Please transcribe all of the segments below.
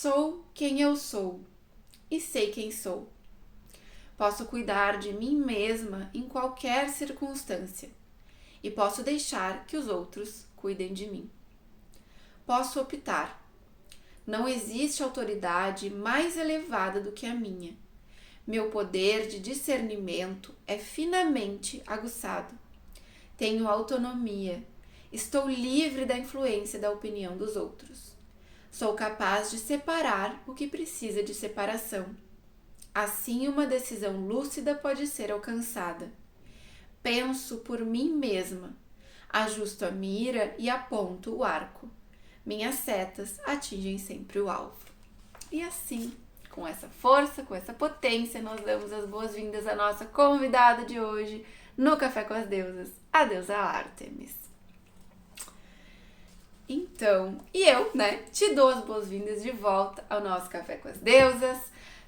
Sou quem eu sou e sei quem sou. Posso cuidar de mim mesma em qualquer circunstância e posso deixar que os outros cuidem de mim. Posso optar. Não existe autoridade mais elevada do que a minha. Meu poder de discernimento é finamente aguçado. Tenho autonomia. Estou livre da influência da opinião dos outros. Sou capaz de separar o que precisa de separação. Assim, uma decisão lúcida pode ser alcançada. Penso por mim mesma. Ajusto a mira e aponto o arco. Minhas setas atingem sempre o alvo. E assim, com essa força, com essa potência, nós damos as boas-vindas à nossa convidada de hoje no Café com as Deusas, a deusa Ártemis. Então, eu, te dou as boas-vindas de volta ao nosso Café com as Deusas.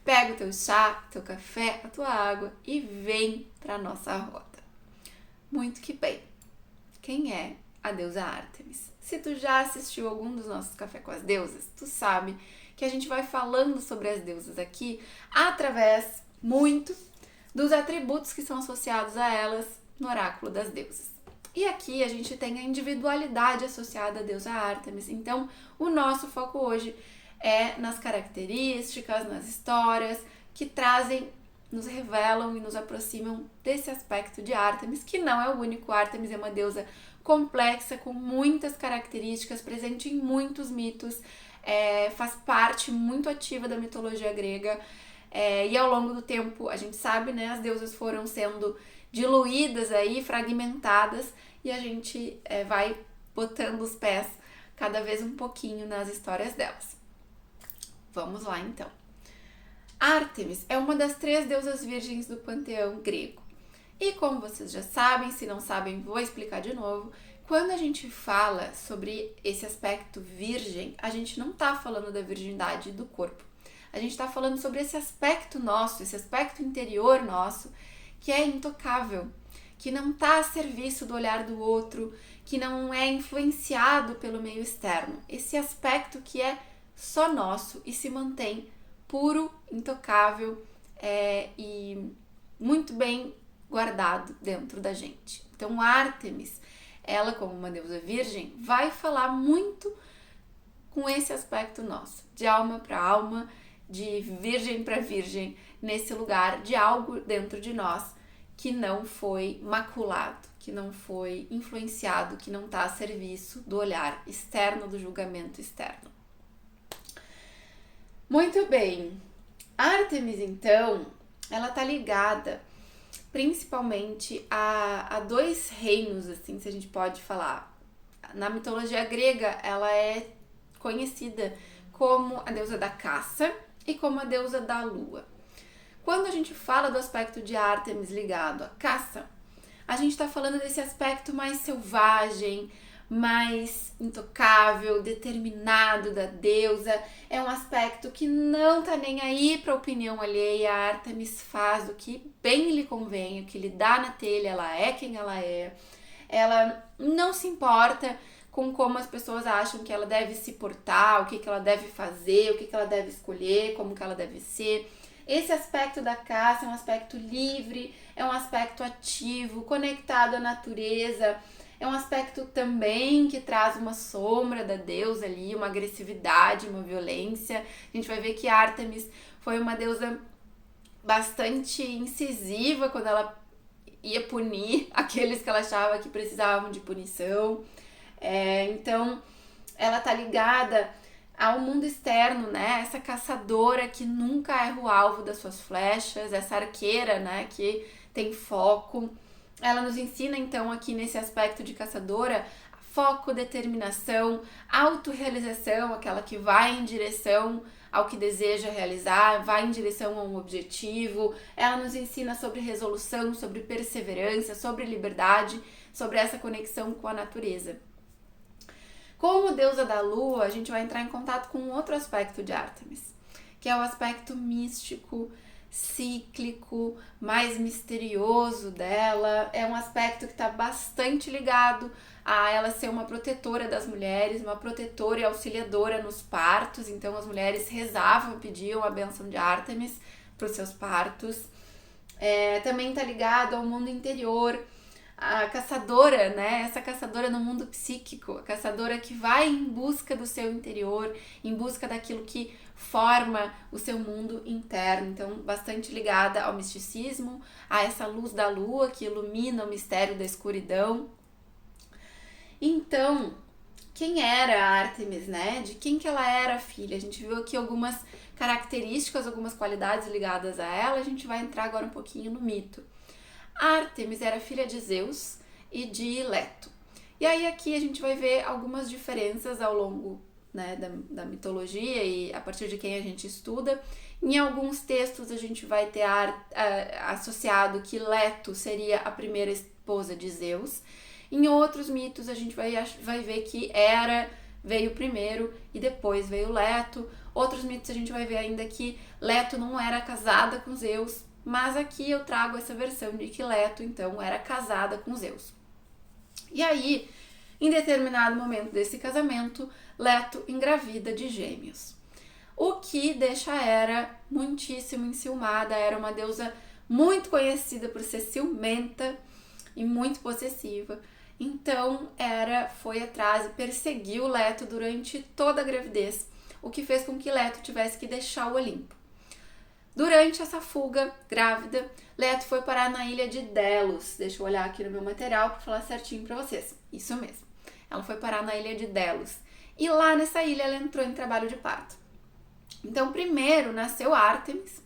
Pega o teu chá, teu café, a tua água e vem para a nossa roda. Muito que bem. Quem é a deusa Ártemis? Se tu já assistiu algum dos nossos Café com as Deusas, tu sabe que a gente vai falando sobre as deusas aqui através muito dos atributos que são associados a elas no oráculo das deusas. E aqui a gente tem a individualidade associada à deusa Ártemis. Então, o nosso foco hoje é nas características, nas histórias que trazem, nos revelam e nos aproximam desse aspecto de Ártemis, que não é o único. Ártemis é uma deusa complexa, com muitas características, presente em muitos mitos, faz parte muito ativa da mitologia grega, e ao longo do tempo, a gente sabe, as deusas foram sendo diluídas aí, fragmentadas, e a gente vai botando os pés cada vez um pouquinho nas histórias delas. Vamos lá, então. Ártemis é uma das 3 deusas virgens do panteão grego. E como vocês já sabem, se não sabem, vou explicar de novo. Quando a gente fala sobre esse aspecto virgem, a gente não está falando da virgindade do corpo. A gente está falando sobre esse aspecto nosso, esse aspecto interior nosso, que é intocável, que não está a serviço do olhar do outro, que não é influenciado pelo meio externo. Esse aspecto que é só nosso e se mantém puro, intocável e muito bem guardado dentro da gente. Então, Ártemis, ela como uma deusa virgem, vai falar muito com esse aspecto nosso, de alma para alma, de virgem para virgem, nesse lugar de algo dentro de nós que não foi maculado, que não foi influenciado, que não está a serviço do olhar externo, do julgamento externo. Muito bem. Ártemis, então, ela está ligada principalmente a 2 reinos, assim, se a gente pode falar. Na mitologia grega, ela é conhecida como a deusa da caça e como a deusa da lua. Quando a gente fala do aspecto de Ártemis ligado à caça, a gente está falando desse aspecto mais selvagem, mais intocável, determinado da deusa. É um aspecto que não tá nem aí para a opinião alheia. A Ártemis faz o que bem lhe convém, o que lhe dá na telha, ela é quem ela é. Ela não se importa com como as pessoas acham que ela deve se portar, o que ela deve fazer, o que ela deve escolher, como que ela deve ser. Esse aspecto da caça é um aspecto livre, é um aspecto ativo, conectado à natureza. É um aspecto também que traz uma sombra da deusa ali, uma agressividade, uma violência. A gente vai ver que Ártemis foi uma deusa bastante incisiva quando ela ia punir aqueles que ela achava que precisavam de punição. Então, ela tá ligada ao mundo externo, essa caçadora que nunca erra o alvo das suas flechas, essa arqueira, que tem foco. Ela nos ensina, então, aqui nesse aspecto de caçadora, foco, determinação, autorrealização, aquela que vai em direção ao que deseja realizar, vai em direção a um objetivo. Ela nos ensina sobre resolução, sobre perseverança, sobre liberdade, sobre essa conexão com a natureza. Como deusa da lua, a gente vai entrar em contato com outro aspecto de Ártemis, que é o aspecto místico, cíclico, mais misterioso dela. É um aspecto que está bastante ligado a ela ser uma protetora das mulheres, uma protetora e auxiliadora nos partos. Então as mulheres rezavam, pediam a bênção de Ártemis para os seus partos. Também está ligado ao mundo interior, a caçadora, né? Essa caçadora no mundo psíquico, a caçadora que vai em busca do seu interior, em busca daquilo que forma o seu mundo interno. Então, bastante ligada ao misticismo, a essa luz da lua que ilumina o mistério da escuridão. Então, quem era a Ártemis, né? De quem que ela era filha? A gente viu aqui algumas características, algumas qualidades ligadas a ela. A gente vai entrar agora um pouquinho no mito. Ártemis era filha de Zeus e de Leto. E aí aqui a gente vai ver algumas diferenças ao longo, né, da mitologia e a partir de quem a gente estuda. Em alguns textos a gente vai ter associado que Leto seria a primeira esposa de Zeus. Em outros mitos a gente vai ver que Hera veio primeiro e depois veio Leto. Outros mitos a gente vai ver ainda que Leto não era casada com Zeus, mas aqui eu trago essa versão de que Leto, então, era casada com Zeus. E aí, em determinado momento desse casamento, Leto engravida de gêmeos. O que deixa Hera muitíssimo enciumada. Era uma deusa muito conhecida por ser ciumenta e muito possessiva. Então, Hera foi atrás e perseguiu Leto durante toda a gravidez, o que fez com que Leto tivesse que deixar o Olimpo. Durante essa fuga grávida, Leto foi parar na ilha de Delos. Deixa eu olhar aqui no meu material para falar certinho para vocês. Isso mesmo. Ela foi parar na ilha de Delos. E lá nessa ilha ela entrou em trabalho de parto. Então, primeiro nasceu Ártemis.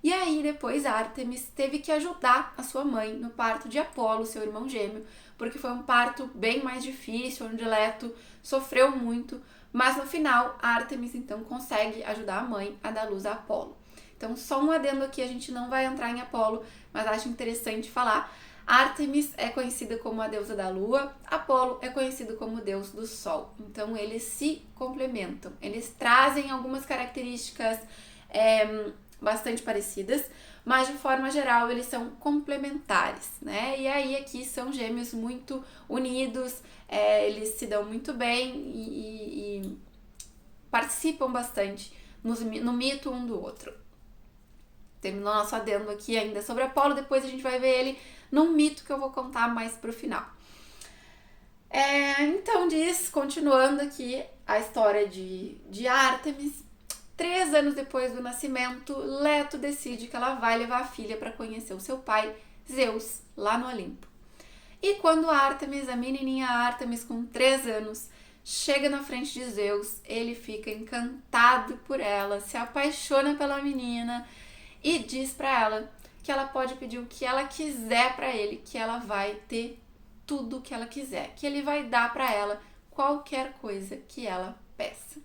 E aí, depois, Ártemis teve que ajudar a sua mãe no parto de Apolo, seu irmão gêmeo, porque foi um parto bem mais difícil, onde Leto sofreu muito. Mas no final, Ártemis, então, consegue ajudar a mãe a dar luz a Apolo. Então, só um adendo aqui, a gente não vai entrar em Apolo, mas acho interessante falar. Ártemis é conhecida como a deusa da lua, Apolo é conhecido como o deus do sol. Então, eles se complementam, eles trazem algumas características bastante parecidas, mas de forma geral eles são complementares, né? E aí aqui são gêmeos muito unidos, eles se dão muito bem e participam bastante no mito um do outro. Terminou nosso adendo aqui ainda sobre Apolo, depois a gente vai ver ele num mito que eu vou contar mais pro final. Então continuando aqui a história de Ártemis. 3 anos depois do nascimento, Leto decide que ela vai levar a filha para conhecer o seu pai, Zeus, lá no Olimpo. E quando Ártemis, a menininha Ártemis com 3 anos, chega na frente de Zeus, ele fica encantado por ela, se apaixona pela menina e diz para ela que ela pode pedir o que ela quiser para ele, que ela vai ter tudo o que ela quiser, que ele vai dar para ela qualquer coisa que ela peça.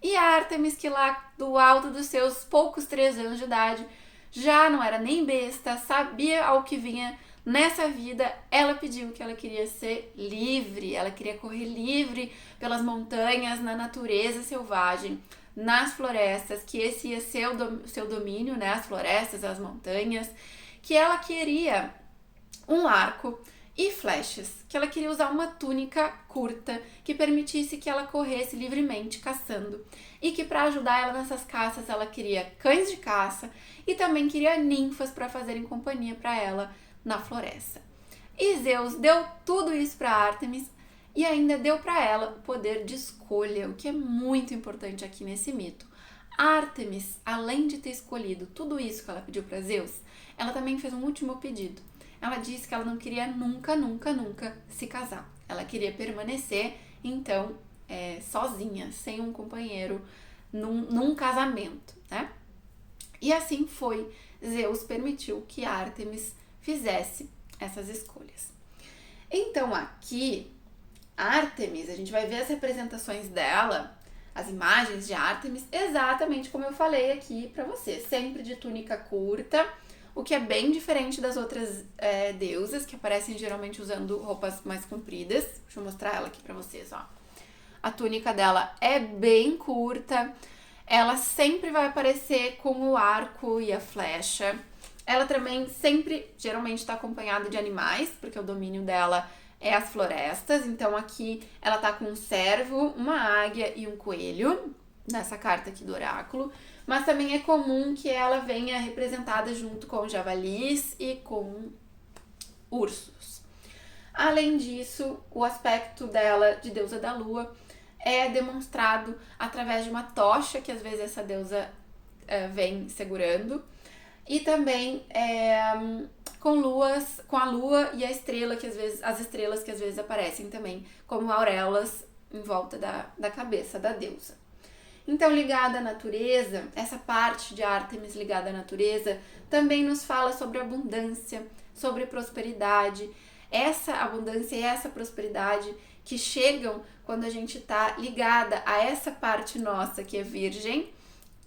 E a Ártemis, que lá do alto dos seus poucos 3 anos de idade, já não era nem besta, sabia ao que vinha nessa vida, ela pediu que ela queria ser livre, ela queria correr livre pelas montanhas, na natureza selvagem, nas florestas, que esse ia ser o seu domínio, né, as florestas, as montanhas, que ela queria um arco e flechas, que ela queria usar uma túnica curta que permitisse que ela corresse livremente caçando e que para ajudar ela nessas caças ela queria cães de caça e também queria ninfas para fazerem companhia para ela na floresta. E Zeus deu tudo isso para Ártemis e ainda deu para ela o poder de escolha, o que é muito importante aqui nesse mito. Ártemis, além de ter escolhido tudo isso que ela pediu para Zeus, ela também fez um último pedido. Ela disse que ela não queria nunca, nunca, nunca se casar. Ela queria permanecer, então, sozinha, sem um companheiro, num casamento, né? E assim foi. Zeus permitiu que Ártemis fizesse essas escolhas. Então, aqui, Ártemis, a gente vai ver as representações dela, as imagens de Ártemis, exatamente como eu falei aqui pra vocês. Sempre de túnica curta, o que é bem diferente das outras deusas, que aparecem geralmente usando roupas mais compridas. Deixa eu mostrar ela aqui pra vocês, ó. A túnica dela é bem curta, ela sempre vai aparecer com o arco e a flecha. Ela também sempre, geralmente, está acompanhada de animais, porque o domínio dela é as florestas. Então aqui ela tá com um cervo, uma águia e um coelho, nessa carta aqui do oráculo. Mas também é comum que ela venha representada junto com javalis e com ursos. Além disso, o aspecto dela de deusa da lua é demonstrado através de uma tocha que às vezes essa deusa vem segurando, e também com a lua e a estrela, que às vezes, as estrelas que às vezes aparecem também como auréolas em volta da cabeça da deusa. Então, ligada à natureza, essa parte de Ártemis ligada à natureza também nos fala sobre abundância, sobre prosperidade. Essa abundância e essa prosperidade que chegam quando a gente está ligada a essa parte nossa que é virgem,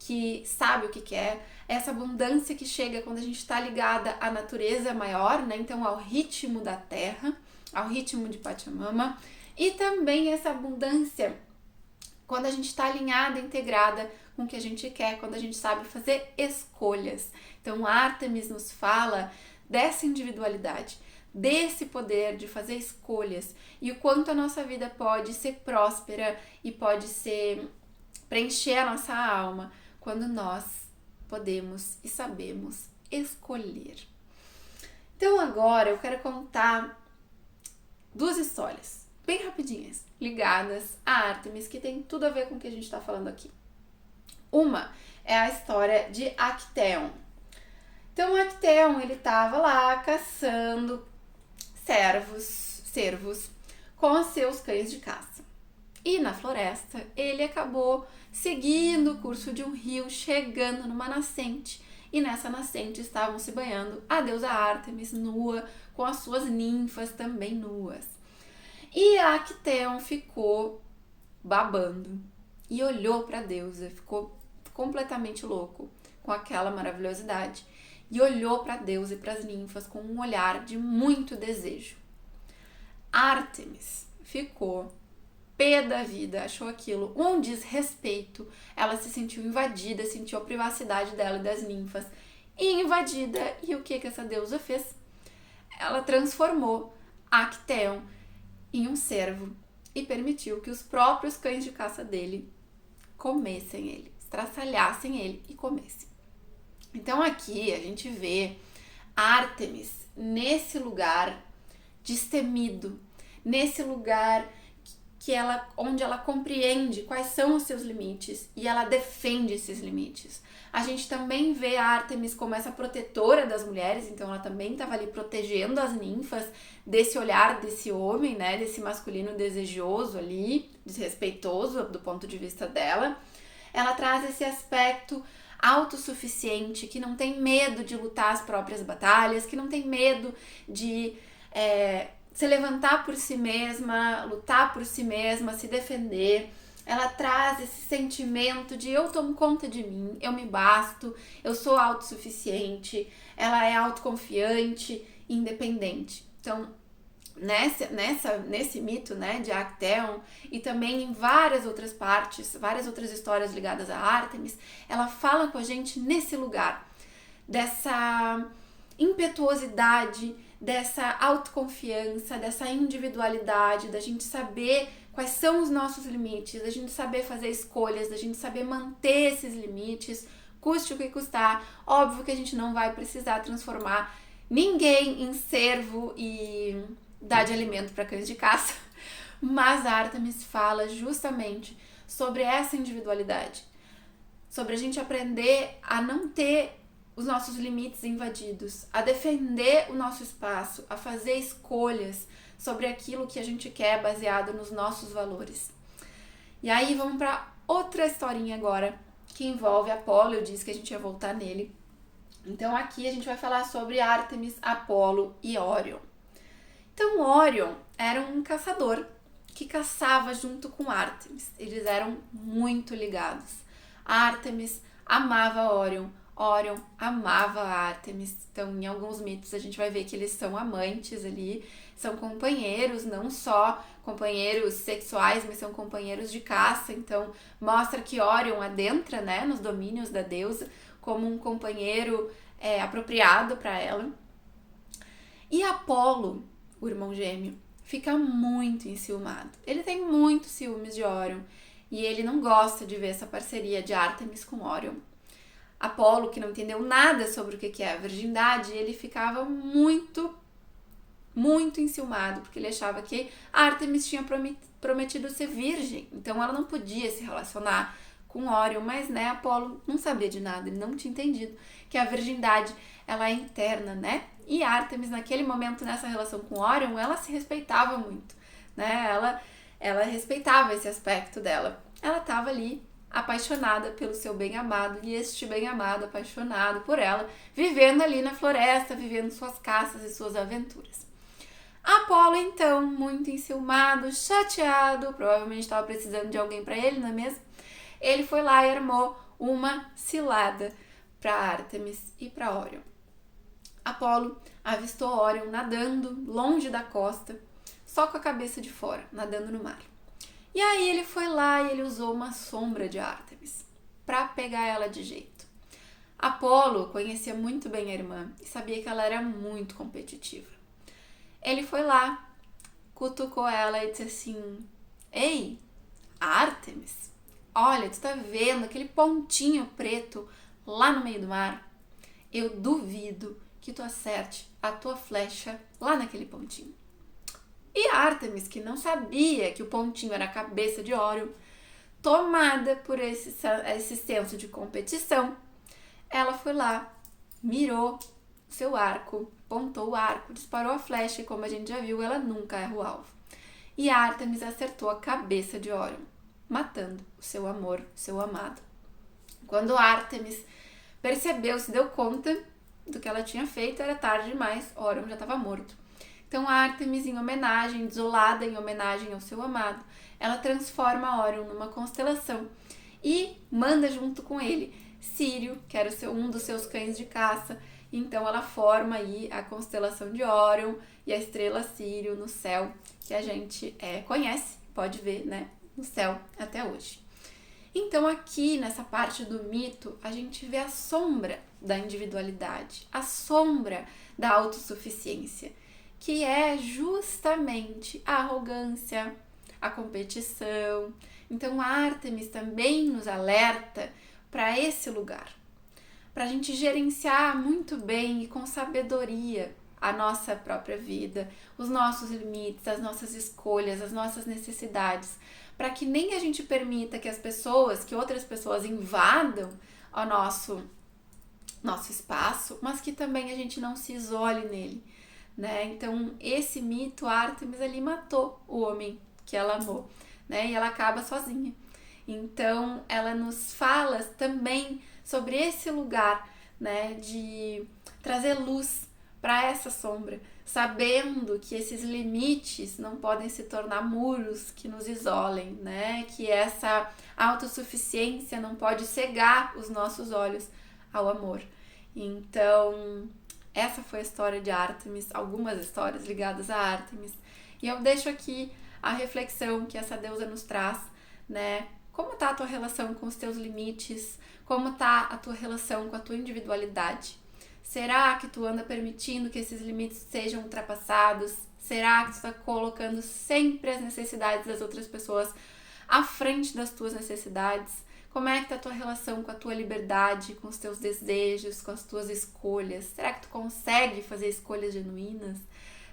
que sabe o que quer, essa abundância que chega quando a gente está ligada à natureza maior, né? Então ao ritmo da terra, ao ritmo de Pachamama, e também essa abundância quando a gente está alinhada, integrada com o que a gente quer, quando a gente sabe fazer escolhas. Então Ártemis nos fala dessa individualidade, desse poder de fazer escolhas, e o quanto a nossa vida pode ser próspera e pode preencher a nossa alma quando nós podemos e sabemos escolher. Então agora eu quero contar 2 histórias bem rapidinhas, ligadas a Ártemis, que tem tudo a ver com o que a gente está falando aqui. Uma é a história de Acteon. Então Acteon, ele estava lá caçando cervos com os seus cães de caça. E na floresta, ele acabou seguindo o curso de um rio, chegando numa nascente. E nessa nascente estavam se banhando a deusa Ártemis nua, com as suas ninfas também nuas. E Acteon ficou babando e olhou para a deusa, ficou completamente louco com aquela maravilhosidade. E olhou para a deusa e para as ninfas com um olhar de muito desejo. Ártemis ficou pé da vida, achou aquilo um desrespeito. Ela se sentiu invadida, sentiu a privacidade dela e das ninfas invadida. E o que essa deusa fez? Ela transformou Acteon em um cervo e permitiu que os próprios cães de caça dele comessem ele, estraçalhassem ele e comessem. Então aqui a gente vê Ártemis nesse lugar destemido, nesse lugar onde ela compreende quais são os seus limites e ela defende esses limites. A gente também vê a Ártemis como essa protetora das mulheres, então ela também estava ali protegendo as ninfas desse olhar desse homem, né, desse masculino desejoso ali, desrespeitoso do ponto de vista dela. Ela traz esse aspecto autossuficiente, que não tem medo de lutar as próprias batalhas, que não tem medo de se levantar por si mesma, lutar por si mesma, se defender. Ela traz esse sentimento de eu tomo conta de mim, eu me basto, eu sou autossuficiente. Ela é autoconfiante, independente. Então, nesse mito, né, de Acteon, e também em várias outras partes, várias outras histórias ligadas a Ártemis, ela fala com a gente nesse lugar, dessa impetuosidade, dessa autoconfiança, dessa individualidade, da gente saber quais são os nossos limites, da gente saber fazer escolhas, da gente saber manter esses limites, custe o que custar. Óbvio que a gente não vai precisar transformar ninguém em cervo e dar de alimento para cães de caça, mas Ártemis fala justamente sobre essa individualidade, sobre a gente aprender a não ter os nossos limites invadidos, a defender o nosso espaço, a fazer escolhas sobre aquilo que a gente quer baseado nos nossos valores. E aí vamos para outra historinha agora, que envolve Apolo. Eu disse que a gente ia voltar nele. Então aqui a gente vai falar sobre Ártemis, Apolo e Órion. Então Órion era um caçador que caçava junto com Ártemis. Eles eram muito ligados. Ártemis amava Órion, Orion amava a Ártemis, então em alguns mitos a gente vai ver que eles são amantes ali, são companheiros, não só companheiros sexuais, mas são companheiros de caça, então mostra que Orion adentra, né, nos domínios da deusa como um companheiro apropriado para ela. E Apolo, o irmão gêmeo, fica muito enciumado, ele tem muitos ciúmes de Orion e ele não gosta de ver essa parceria de Ártemis com Orion. Apolo, que não entendeu nada sobre o que é a virgindade, ele ficava muito enciumado, porque ele achava que Ártemis tinha prometido ser virgem, então ela não podia se relacionar com Orion, mas né, Apolo não sabia de nada, ele não tinha entendido que a virgindade ela é interna, né? E Ártemis, naquele momento, nessa relação com Orion, ela se respeitava muito, né? Ela respeitava esse aspecto dela. Ela estava ali apaixonada pelo seu bem-amado, e este bem-amado, apaixonado por ela, vivendo ali na floresta, vivendo suas caças e suas aventuras. Apolo, então, muito enciumado, chateado, provavelmente estava precisando de alguém para ele, não é mesmo? Ele foi lá e armou uma cilada para Ártemis e para Orion. Apolo avistou Orion nadando longe da costa, só com a cabeça de fora, nadando no mar. E aí ele foi lá e ele usou uma sombra de Ártemis para pegar ela de jeito. Apolo conhecia muito bem a irmã e sabia que ela era muito competitiva. Ele foi lá, cutucou ela e disse assim: "Ei, Ártemis, olha, tu tá vendo aquele pontinho preto lá no meio do mar? Eu duvido que tu acerte a tua flecha lá naquele pontinho." E Ártemis, que não sabia que o pontinho era a cabeça de Orion, tomada por esse senso de competição, ela foi lá, mirou seu arco, pontou o arco, disparou a flecha e, como a gente já viu, ela nunca erra o alvo. E Ártemis acertou a cabeça de Orion, matando o seu amor, o seu amado. Quando Ártemis percebeu, se deu conta do que ela tinha feito, era tarde demais, Orion já estava morto. Então Ártemis, em homenagem, desolada em homenagem ao seu amado, ela transforma Orion numa constelação e manda junto com ele Sírio, que era um dos seus cães de caça. Então ela forma aí a constelação de Orion e a estrela Sírio no céu, que a gente conhece, pode ver, né, no céu até hoje. Então aqui nessa parte do mito, a gente vê a sombra da individualidade, a sombra da autossuficiência, que é justamente a arrogância, a competição. Então Ártemis também nos alerta para esse lugar, para a gente gerenciar muito bem e com sabedoria a nossa própria vida, os nossos limites, as nossas escolhas, as nossas necessidades, para que nem a gente permita que outras pessoas invadam o nosso espaço, mas que também a gente não se isole nele, né? Então esse mito, Ártemis ali matou o homem que ela amou, né? E ela acaba sozinha. Então ela nos fala também sobre esse lugar, né, de trazer luz para essa sombra, sabendo que esses limites não podem se tornar muros que nos isolem, né? Que essa autossuficiência não pode cegar os nossos olhos ao amor. Então, essa foi a história de Ártemis, algumas histórias ligadas a Ártemis. E eu deixo aqui a reflexão que essa deusa nos traz, né? Como tá a tua relação com os teus limites? Como tá a tua relação com a tua individualidade? Será que tu anda permitindo que esses limites sejam ultrapassados? Será que tu está colocando sempre as necessidades das outras pessoas à frente das tuas necessidades? Como é que tá a tua relação com a tua liberdade, com os teus desejos, com as tuas escolhas? Será que tu consegue fazer escolhas genuínas?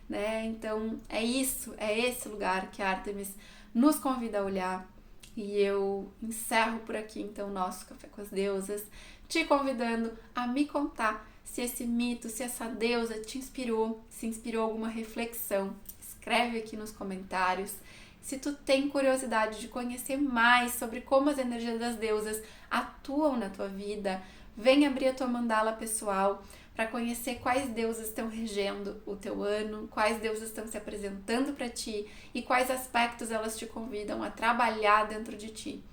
Né? Então, é esse lugar que a Ártemis nos convida a olhar. E eu encerro por aqui, então, o nosso Café com as Deusas, te convidando a me contar se esse mito, se essa deusa te inspirou, se inspirou alguma reflexão. Escreve aqui nos comentários. Se tu tem curiosidade de conhecer mais sobre como as energias das deusas atuam na tua vida, vem abrir a tua mandala pessoal para conhecer quais deusas estão regendo o teu ano, quais deusas estão se apresentando para ti e quais aspectos elas te convidam a trabalhar dentro de ti.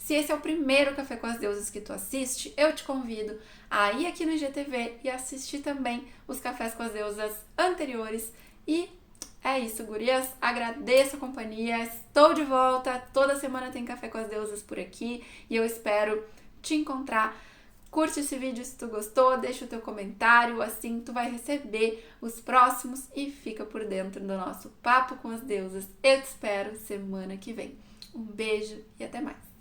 Se esse é o primeiro Café com as Deusas que tu assiste, eu te convido a ir aqui no IGTV e assistir também os Cafés com as Deusas anteriores. E é isso, gurias. Agradeço a companhia. Estou de volta. Toda semana tem Café com as Deusas por aqui e eu espero te encontrar. Curte esse vídeo se tu gostou, deixa o teu comentário, assim tu vai receber os próximos e fica por dentro do nosso Papo com as Deusas. Eu te espero semana que vem. Um beijo e até mais.